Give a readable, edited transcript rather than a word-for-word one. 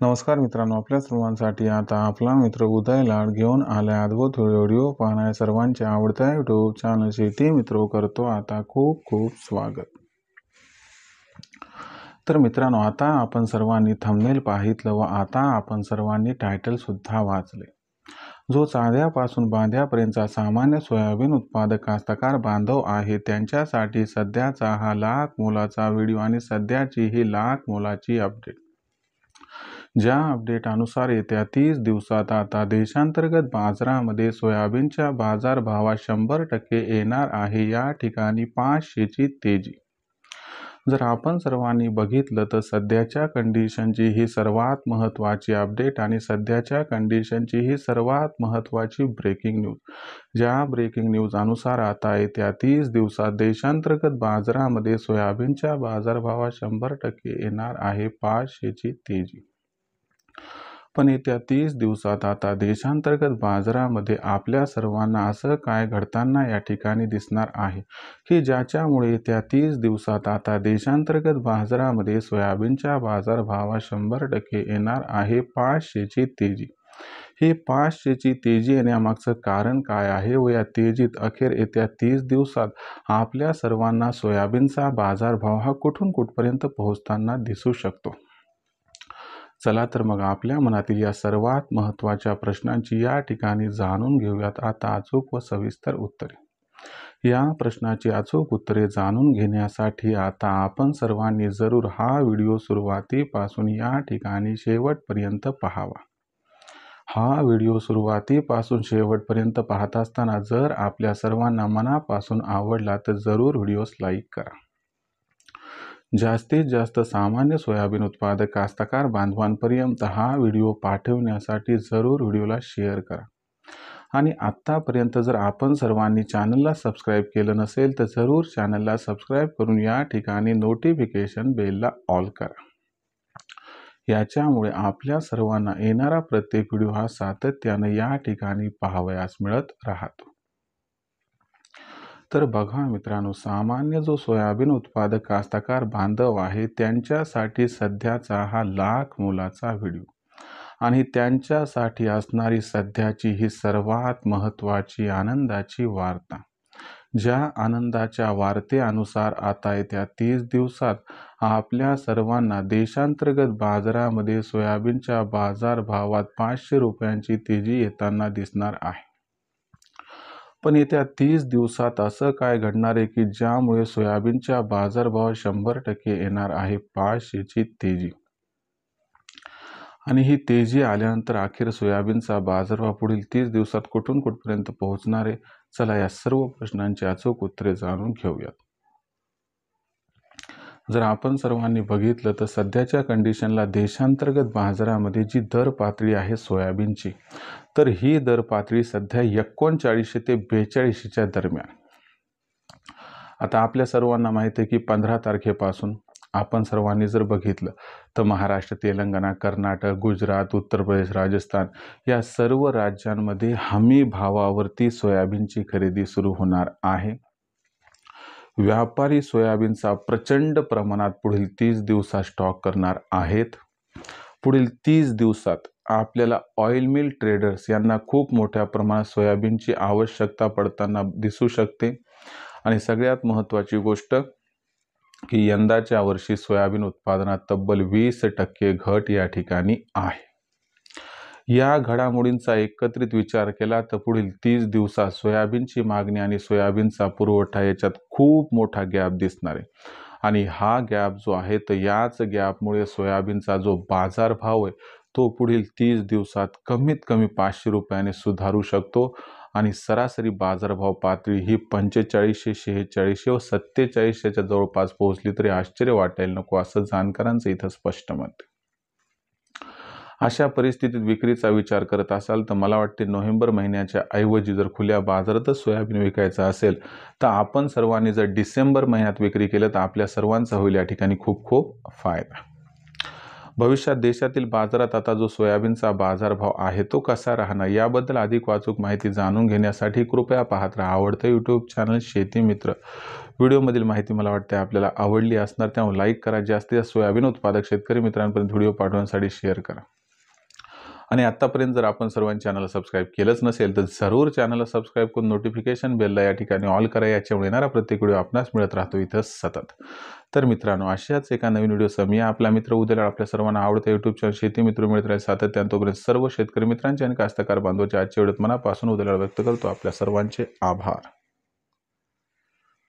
नमस्कार मित्रांनो, आपल्या सर्वांसाठी आता आपला मित्र उदय लाड घेऊन आलाय अद्भुत व्हिडिओ पाहणाऱ्या सर्वांच्या आवडत्या यूट्यूब चॅनल शेती मित्र करतो आता खूप खूप स्वागत। तर मित्रांनो, आता आपण सर्वांनी थंबनेल पाहितलं व आता आपण सर्वांनी टायटल सुद्धा वाचले। जो चांद्यापासून बांध्यापर्यंतचा सामान्य सोयाबीन उत्पादक कास्तकार बांधव आहे त्यांच्यासाठी सध्याचा हा लाख मोलाचा व्हिडिओ आणि सध्याची ही लाख मोलाची अपडेट। ज्या अपडेट अनुसार येत्या 30 दिवसात आता देशांतर्गत बाजारामध्ये सोयाबीनच्या बाजारभावात 100% येणार आहे। या ठिकाणी 500 ची तेजी। जर आपण सर्वांनी बघितलं तर सध्याच्या कंडिशनची ही सर्वात महत्त्वाची अपडेट आणि सध्याच्या कंडिशनची ही सर्वात महत्त्वाची ब्रेकिंग न्यूज। ज्या ब्रेकिंग न्यूज अनुसार आता येत्या 30 दिवसात देशांतर्गत बाजारामध्ये सोयाबीनच्या बाजारभावात 100% येणार आहे 500 ची तेजी। पण येत्या 30 दिवसात आता देशांतर्गत बाजारामध्ये आपल्या सर्वांना असं काय घडताना या ठिकाणी दिसणार आहे की ज्याच्यामुळे येत्या 30 दिवसात आता देशांतर्गत बाजारामध्ये सोयाबीनच्या बाजारभावात 100% येणार आहे 500 ची तेजी। ही 500 ची तेजी येण्यामागचं कारण काय आहे व या तेजीत अखेर येत्या 30 दिवसात आपल्या सर्वांना सोयाबीनचा बाजारभाव हा कुठून कुठपर्यंत पोहोचताना दिसू शकतो। चला तर मग आपल्या मनातील या सर्वात महत्त्वाच्या प्रश्नांची या ठिकाणी जाणून घेऊयात आता अचूक व सविस्तर उत्तरे। या प्रश्नाची अचूक उत्तरे जाणून घेण्यासाठी आता आपण सर्वांनी जरूर हा व्हिडिओ सुरुवातीपासून या ठिकाणी शेवटपर्यंत पाहावा। हा व्हिडिओ सुरुवातीपासून शेवटपर्यंत पाहत असताना जर आपल्या सर्वांना मनापासून आवडला तर जरूर व्हिडिओस लाईक करा। जास्तीत जास्त सामान्य सोयाबीन उत्पादक कास्तकार बांधवांपर्यंत हा व्हिडिओ पाठवण्यासाठी जरूर व्हिडिओला शेअर करा। आणि आत्तापर्यंत जर आपण सर्वांनी चॅनलला सबस्क्राईब केलं नसेल तर जरूर चॅनलला सबस्क्राईब करून या ठिकाणी नोटिफिकेशन बेलला ऑल करा। याच्यामुळे आपल्या सर्वांना येणारा प्रत्येक व्हिडिओ हा सातत्याने या ठिकाणी पाहावयास मिळत राहतो। तर बघा मित्रांनो, सामान्य जो सोयाबीन उत्पादक कास्तकार बांधव आहे त्यांच्यासाठी सध्याचा हा लाख मोलाचा व्हिडिओ आणि त्यांच्यासाठी असणारी सध्याची ही सर्वात महत्त्वाची आनंदाची वार्ता। ज्या आनंदाच्या वार्तेनुसार आता येत्या 30 दिवसात आपल्या सर्वांना देशांतर्गत बाजारामध्ये सोयाबीनच्या बाजारभावात 500 रुपयांची तेजी येताना दिसणार आहे। पण येत्या 30 दिवसात असं काय घडणार आहे की ज्यामुळे सोयाबीनच्या बाजारभावात 100% येणार आहे 500 ची तेजी। आणि ही तेजी आल्यानंतर अखेर सोयाबीनचा बाजारभाव पुढील 30 दिवसात कुठून कुठपर्यंत पोहोचणार आहे। चला या सर्व प्रश्नांची अचूक उत्तरे जाणून घेऊयात। जर आपण सर्वांनी बघितलं तर सध्याच्या कंडिशनला देशांतर्गत बाजारामध्ये जी दर पातळी आहे सोयाबीनची तर ही दर पातळी सध्या 39 ते 42 च्या दरम्यान। आता आपल्या सर्वांना माहिती आहे की 15 तारखेपासून आपण सर्वांनी जर बघितलं तर महाराष्ट्र, तेलंगणा, कर्नाटक, गुजरात, उत्तर प्रदेश, राजस्थान या सर्व राज्यांमध्ये हमी भावावरती सोयाबीनची खरेदी सुरू होणार आहे। व्यापारी सोयाबीनचा प्रचंड प्रमाणात पुढील 30 दिवसात स्टॉक करणार आहेत। पुढील 30 दिवसात आपल्याला ऑइल मिल ट्रेडर्स यांना खूप मोठ्या प्रमाणात सोयाबीनची आवश्यकता पडताना दिसू शकते। आणि सगळ्यात महत्त्वाची गोष्ट की यंदाच्या वर्षी सोयाबीन उत्पादनात तब्बल 20% घट या ठिकाणी आहे। या घडामोडींचा एकत्रित विचार केला तर पुढील 30 दिवसात सोयाबीनची मागणी आणि सोयाबीनचा पुरवठा याच्यात खूप मोठा गॅप दिसणार आहे। आणि हा गॅप जो आहे तर याच गॅपमुळे सोयाबीनचा जो बाजारभाव आहे तो पुढील 30 दिवसात कमीत कमी 500 रुपयाने सुधारू शकतो आणि सरासरी बाजारभाव पातळी ही 4500, 4600 व 4700 च्या जवळपास पोहोचली तरी आश्चर्य वाटायला नको असं जाणकारांचं इथं स्पष्ट मत आहे। अशा परिस्थितीत विक्रीचा विचार करत असाल तर मला वाटते नोव्हेंबर महिन्याच्या ऐवजी जर खुल्या बाजारातच सोयाबीन विकायचं असेल तर आपण सर्वांनी जर डिसेंबर महिन्यात विक्री केलं तर आपल्या सर्वांचा होईल या ठिकाणी खूप खूप फायदा। भविष्यात देशातील बाजारात आता जो सोयाबीनचा बाजारभाव आहे तो कसा राहणार याबद्दल अधिक वाचूक माहिती जाणून घेण्यासाठी कृपया पाहत राहा आवडतं यूट्यूब चॅनल शेती मित्र। व्हिडिओमधील माहिती मला वाटते आपल्याला आवडली असणार त्यामुळे लाईक करा, जास्तीत जास्त सोयाबीन उत्पादक शेतकरी मित्रांपर्यंत व्हिडिओ पाठवण्यासाठी शेअर करा। आणि आत्तापर्यंत जर आपण सर्वांनी चॅनलला सबस्क्राईब केलंच नसेल तर जरूर चॅनलला सबस्क्राईब करून नोटिफिकेशन बेलला या ठिकाणी ऑल करा, याच्यामुळे येणारा प्रत्येक व्हिडिओ आपणास मिळत राहतो इथं सतत. तर मित्रांनो, अशाच एका नवीन व्हिडिओसह मी आपला मित्र उद्याला आपल्या सर्वांना आवडतं यूट्यूब चॅनल शेती मित्र मिळत राहील सातत्याने. तोपर्यंत सर्व शेतकरी मित्रांचे आणि कास्तकार बांधवांचे आजच्या व्हिडिओत मनापासून उद्याला व्यक्त करतो आपल्या सर्वांचे आभार.